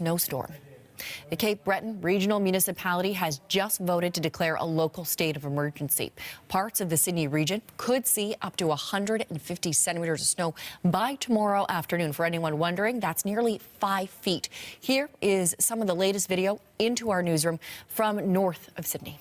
snowstorm. The Cape Breton Regional Municipality has just voted to declare a local state of emergency. Parts of the Sydney region could see up to 150 centimeters of snow by tomorrow afternoon. For anyone wondering, that's nearly 5 feet. Here is some of the latest video into our newsroom from north of Sydney.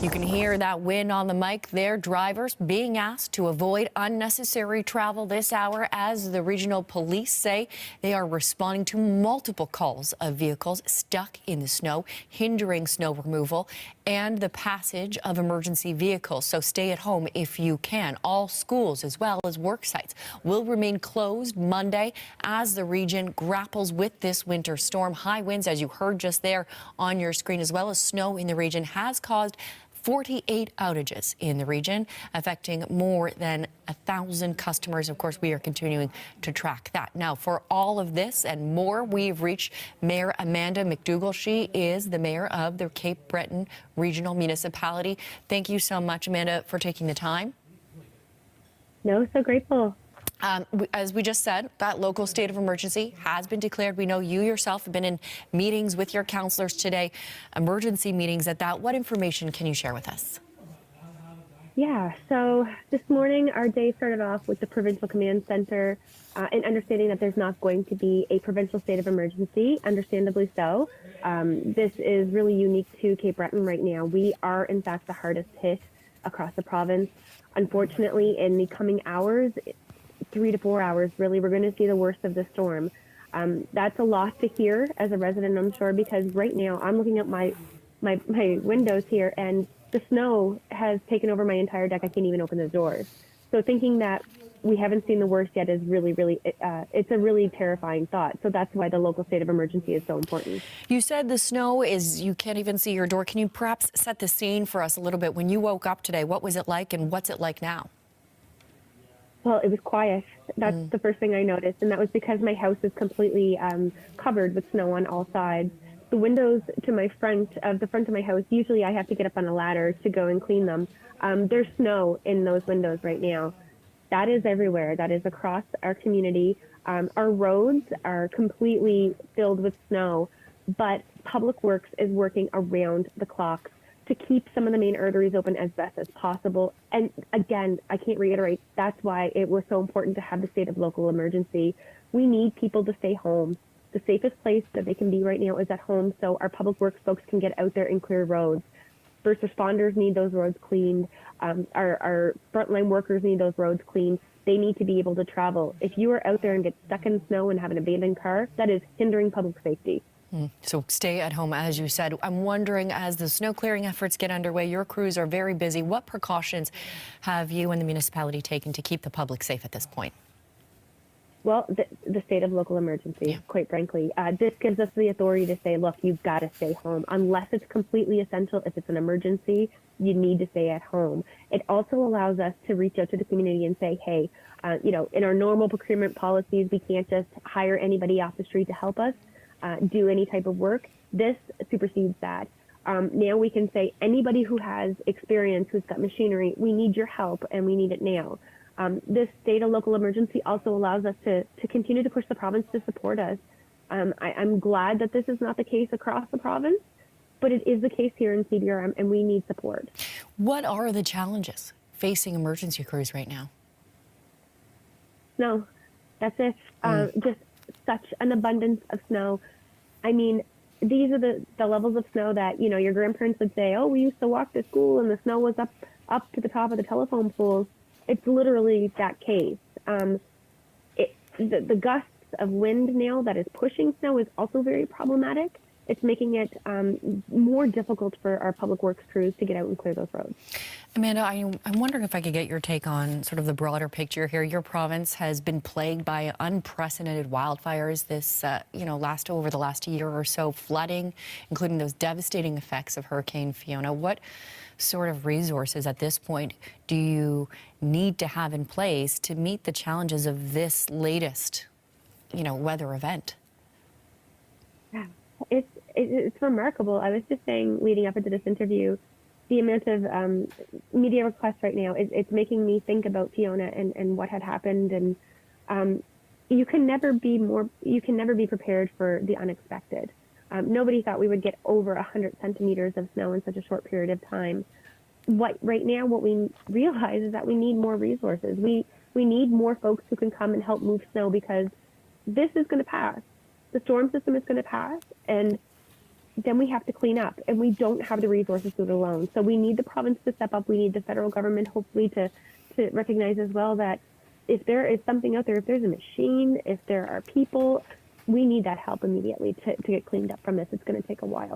You can hear that wind on the mic there. Drivers being asked to avoid unnecessary travel this hour as the regional police say they are responding to multiple calls of vehicles stuck in the snow, hindering snow removal and the passage of emergency vehicles. So stay at home if you can. All schools as well as work sites will remain closed Monday as the region grapples with this winter storm. High winds, as you heard just there on your screen, as well as snow in the region has caused 48 outages in the region, affecting more than 1,000 customers. Of course, we are continuing to track that. Now, for all of this and more, we've reached Mayor Amanda McDougall. She is the mayor of the Cape Breton Regional Municipality. Thank you so much, Amanda, for taking the time. No, so grateful. As we just said, that local state of emergency has been declared. We know you yourself have been in meetings with your councillors today, emergency meetings at that. What information can you share with us? Yeah, so this morning our day started off with the Provincial Command Centre and understanding that there's not going to be a provincial state of emergency, understandably so. This is really unique to Cape Breton right now. We are, in fact, the hardest hit across the province. Unfortunately, in the coming hours, 3 to 4 hours, really, we're going to see the worst of the storm. That's a lot to hear as a resident, I'm sure, because right now I'm looking at my windows here and the snow has taken over my entire deck. I can't even open the doors. So thinking that we haven't seen the worst yet is really, it's a really terrifying thought. So that's why the local state of emergency is so important. You said the snow is, you can't even see your door. Can you perhaps set the scene for us a little bit? When you woke up today, what was it like and what's it like now? Well, it was quiet. That's the first thing I noticed, and that was because my house is completely covered with snow on all sides. The windows to the front of my house, usually I have to get up on a ladder to go and clean them. There's snow in those windows right now. That is everywhere. That is across our community. Our roads are completely filled with snow, but Public Works is working around the clock to keep some of the main arteries open as best as possible. And again, I can't reiterate, that's why it was so important to have the state of local emergency. We need people to stay home. The safest place that they can be right now is at home, so our Public Works folks can get out there and clear roads. First responders need those roads cleaned. Our frontline workers need those roads cleaned. They need to be able to travel. If you are out there and get stuck in snow and have an abandoned car, that is hindering public safety. So stay at home, as you said. I'm wondering, as the snow clearing efforts get underway, your crews are very busy. What precautions have you and the municipality taken to keep the public safe at this point? Well, the state of local emergency, quite frankly. This gives us the authority to say, look, you've got to stay home. Unless it's completely essential, if it's an emergency, you need to stay at home. It also allows us to reach out to the community and say, hey, in our normal procurement policies, we can't just hire anybody off the street to help us do any type of work. This supersedes that. Now we can say anybody who has experience, who's got machinery, we need your help and we need it now. This state of local emergency also allows us to continue to push the province to support us. I'm glad that this is not the case across the province, but it is the case here in CBRM and we need support. What are the challenges facing emergency crews right now? Snow, that's it. Just such an abundance of snow. I mean, these are the levels of snow that, your grandparents would say, oh, we used to walk to school and the snow was up to the top of the telephone poles. It's literally that case. The gusts of wind now that is pushing snow is also very problematic. It's making it more difficult for our Public Works crews to get out and clear those roads. Amanda, I'm wondering if I could get your take on sort of the broader picture here. Your province has been plagued by unprecedented wildfires this, over the last year or so, flooding, including those devastating effects of Hurricane Fiona. What sort of resources at this point do you need to have in place to meet the challenges of this latest, weather event? Yeah. It's remarkable. I was just saying, leading up into this interview, the amount of media requests right now, it's making me think about Fiona and what had happened. And You can never be prepared for the unexpected. Nobody thought we would get over 100 centimeters of snow in such a short period of time. Right now, what we realize is that we need more resources. We need more folks who can come and help move snow, because this is going to pass. The storm system is going to pass, and then we have to clean up, and we don't have the resources to do it alone. So we need the province to step up. We need the federal government, hopefully, to recognize as well that if there is something out there, if there's a machine, if there are people, we need that help immediately to get cleaned up from this. It's going to take a while.